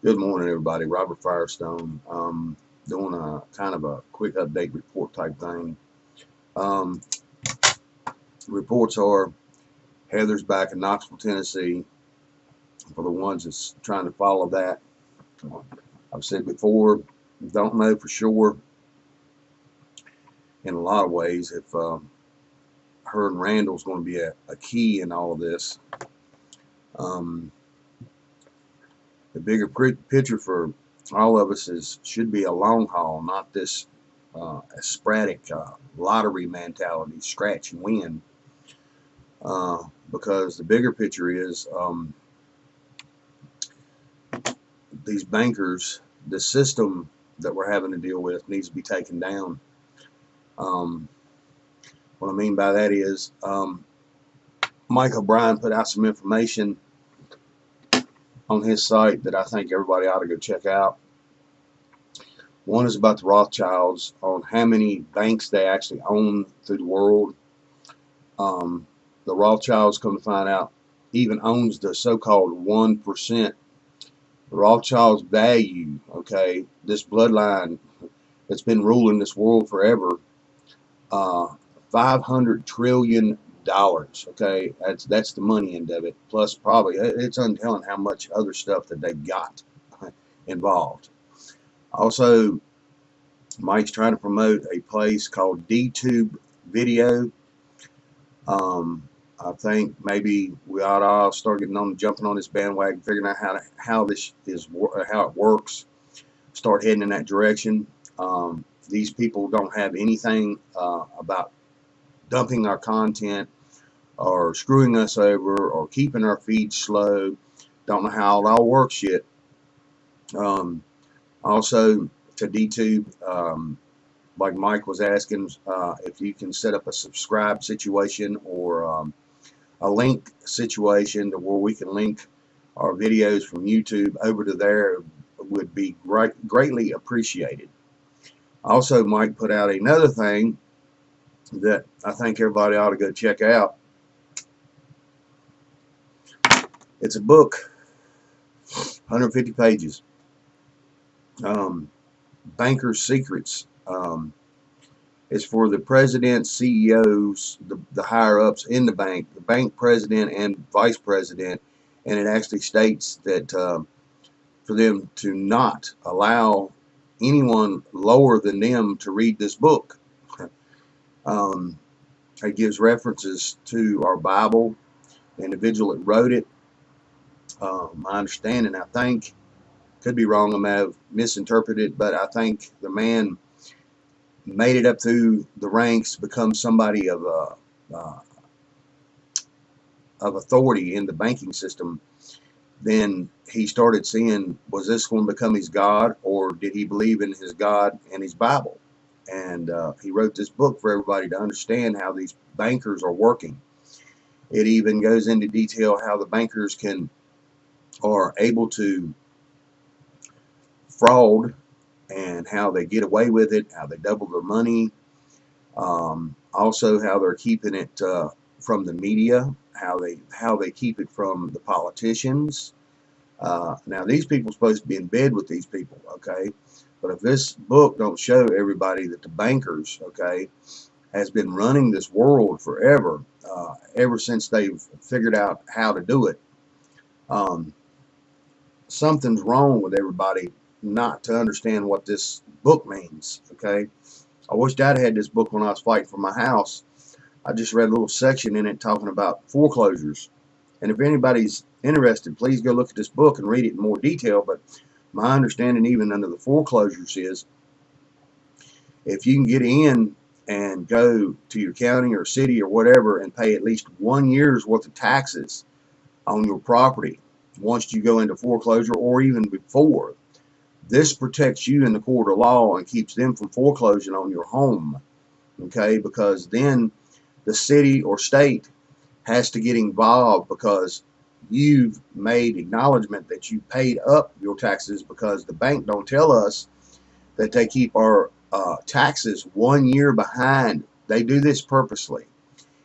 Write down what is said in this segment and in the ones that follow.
Good morning, everybody. Robert Firestone. Doing a kind of a quick update report type thing. Um, Reports are Heather's back in Knoxville, Tennessee. For the ones that's trying to follow that, I've said before, don't know for sure in a lot of ways if her and Randall's going to be a key in all of this. Um, the bigger picture for all of us should be a long haul, not this sporadic lottery mentality, scratch and win. Because the bigger picture is these bankers, the system that we're having to deal with needs to be taken down. What I mean by that is Mike O'Brien put out some information on his site that I think everybody ought to go check out. One is about the Rothschilds, on how many banks they actually own through the world. The Rothschilds, come to find out, even owns the so-called 1%. The Rothschilds value, okay, this bloodline that's been ruling this world forever, $500 trillion. Okay, that's the money end of it. Plus, probably it's untelling how much other stuff that they've got involved. Also, Mike's trying to promote a place called DTube Video. I think maybe we ought to all start jumping on this bandwagon, figuring out how it works. Start heading in that direction. These people don't have anything about dumping our content or screwing us over or keeping our feeds slow. Don't know how it all works yet. Also, to DTube, like Mike was asking, if you can set up a subscribe situation or a link situation to where we can link our videos from YouTube over to there, would be greatly appreciated. Also, Mike put out another thing that I think everybody ought to go check out. It's a book, 150 pages. Banker's Secrets. It's for the president, CEOs, the higher ups in the bank president and vice president, and it actually states that for them to not allow anyone lower than them to read this book. It gives references to our Bible, the individual that wrote it. My understanding, I think, could be wrong, I may have misinterpreted, but I think the man made it up through the ranks, become somebody of authority in the banking system. Then he started seeing, was this going to become his God, or did he believe in his God and his Bible? And he wrote this book for everybody to understand how these bankers are working. It even goes into detail how the bankers are able to fraud and how they get away with it, how they double their money. Also, how they're keeping it from the media, how they keep it from the politicians. Now, these people are supposed to be in bed with these people, okay? But if this book don't show everybody that the bankers, okay, has been running this world forever, ever since they've figured out how to do it, something's wrong with everybody not to understand what this book means, okay? I wish Dad had this book when I was fighting for my house. I just read a little section in it talking about foreclosures. And if anybody's interested, please go look at this book and read it in more detail. But my understanding, even under the foreclosures, is if you can get in and go to your county or city or whatever and pay at least 1 year's worth of taxes on your property once you go into foreclosure, or even before, this protects you in the court of law and keeps them from foreclosing on your home, okay? Because then the city or state has to get involved because you've made acknowledgement that you paid up your taxes, because the bank don't tell us that they keep our taxes 1 year behind. They do this purposely.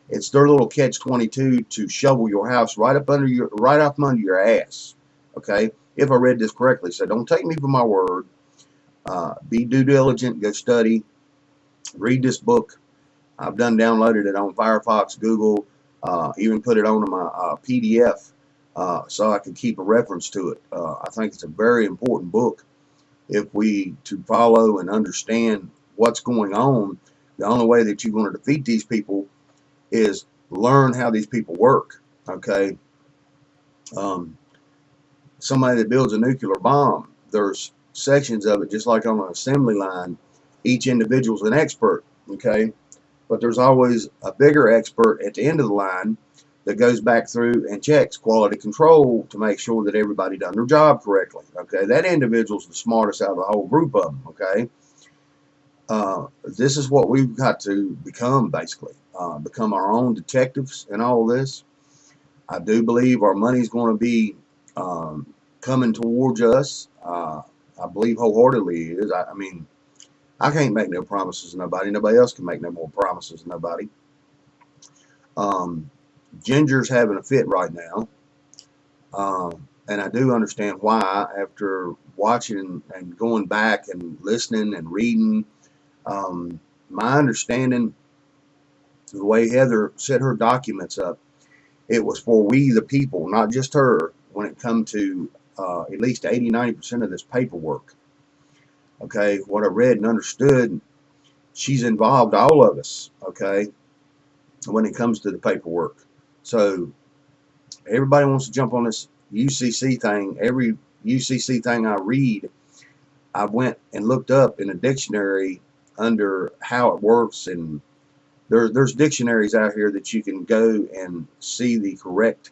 It's their little catch-22 to shovel your house right up under your ass, okay? if I read this correctly. So don't take me for my word. Be due diligent. Go study. Read this book. I've done downloaded it on Firefox, Google, even put it on my PDF so I can keep a reference to it. I think it's a very important book if we to follow and understand what's going on. The only way that you're going to defeat these people is learn how these people work. Okay. Somebody that builds a nuclear bomb, there's sections of it just like on an assembly line. Each individual's an expert. Okay. But there's always a bigger expert at the end of the line that goes back through and checks quality control to make sure that everybody done their job correctly. Okay, that individual's the smartest out of the whole group of them. Okay, this is what we've got to become, basically. Become our own detectives in all this. I do believe our money's going to be coming towards us. I believe wholeheartedly it is. I mean, I can't make no promises to nobody. Nobody else can make no more promises to nobody. Ginger's having a fit right now. And I do understand why after watching and going back and listening and reading. My understanding, the way Heather set her documents up, it was for we the people, not just her, when it come to at least 80-90% of this paperwork. Okay, what I read and understood, she's involved all of us, okay, when it comes to the paperwork. So everybody wants to jump on this UCC thing. Every UCC thing I read, I went and looked up in a dictionary under how it works, and there's dictionaries out here that you can go and see the correct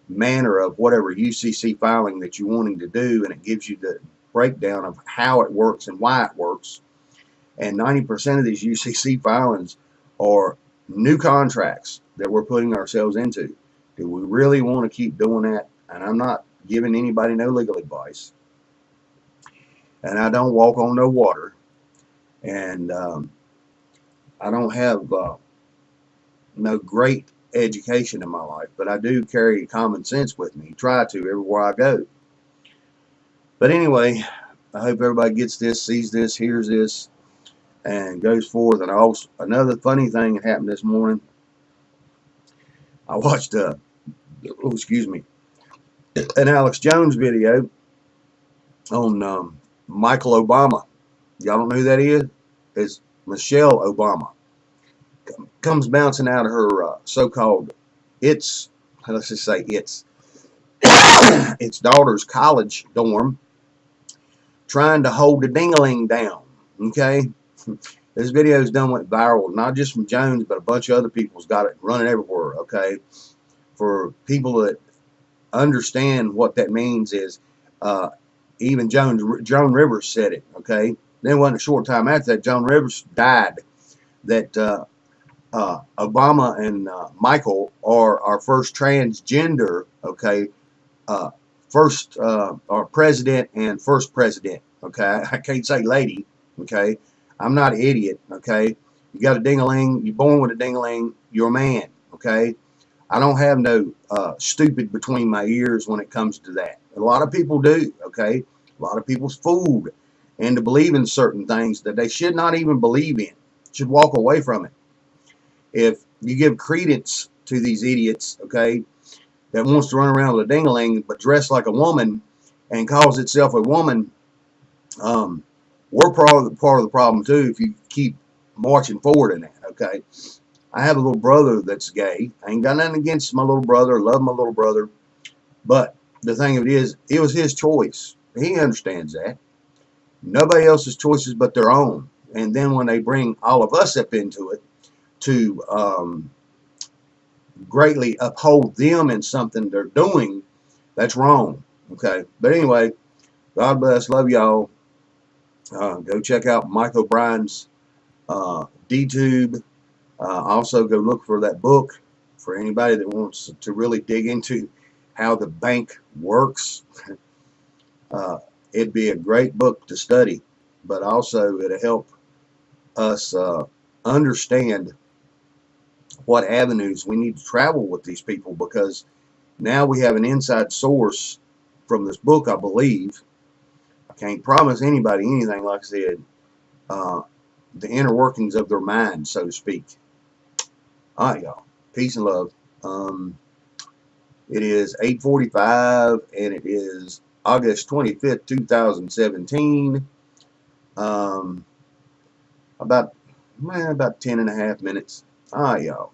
manner of whatever UCC filing that you're wanting to do, and it gives you the breakdown of how it works and why it works. And 90% of these UCC filings are new contracts that we're putting ourselves into. Do we really want to keep doing that? And I'm not giving anybody no legal advice, and I don't walk on no water, and I don't have no great education in my life, but I do carry common sense with me. Try to everywhere I go. But anyway, I hope everybody gets this, sees this, hears this, and goes forth. And also, another funny thing that happened this morning, I watched an Alex Jones video on Michael Obama. Y'all don't know who that is? It's Michelle Obama. Comes bouncing out of her so-called its daughter's college dorm, trying to hold the ding-a-ling down. Okay, this video's done went viral, not just from Jones, but a bunch of other people's got it running everywhere. Okay, for people that understand what that means is, even Joan Rivers said it. Okay, then it wasn't a short time after that, Joan Rivers died. That Obama and Michael are our first transgender, okay, first our president and first president, okay. I can't say lady, okay. I'm not an idiot, okay. You got a ding-a-ling, you're born with a ding-a-ling, you're a man, okay. I don't have no stupid between my ears when it comes to that. A lot of people do, okay. A lot of people's fooled into believing certain things that they should not even believe in. Should walk away from it. If you give credence to these idiots, okay, that wants to run around with a ding-a-ling but dress like a woman and calls itself a woman, we're part of the problem too if you keep marching forward in that, okay. I have a little brother that's gay. I ain't got nothing against my little brother. Love my little brother. But the thing of it is, it was his choice. He understands that. Nobody else's choices but their own. And then when they bring all of us up into it to greatly uphold them in something they're doing, that's wrong. Okay. But anyway, God bless. Love y'all. Go check out Mike O'Brien's DTube. Also go look for that book for anybody that wants to really dig into how the bank works. It'd be a great book to study, but also it'll help us understand what avenues we need to travel with these people, because now we have an inside source from this book, I believe. I can't promise anybody anything, like I said. The inner workings of their mind, so to speak. All right, y'all. Peace and love. It is 8:45, and it is August 25th, 2017. About 10 and a half minutes. All right, y'all.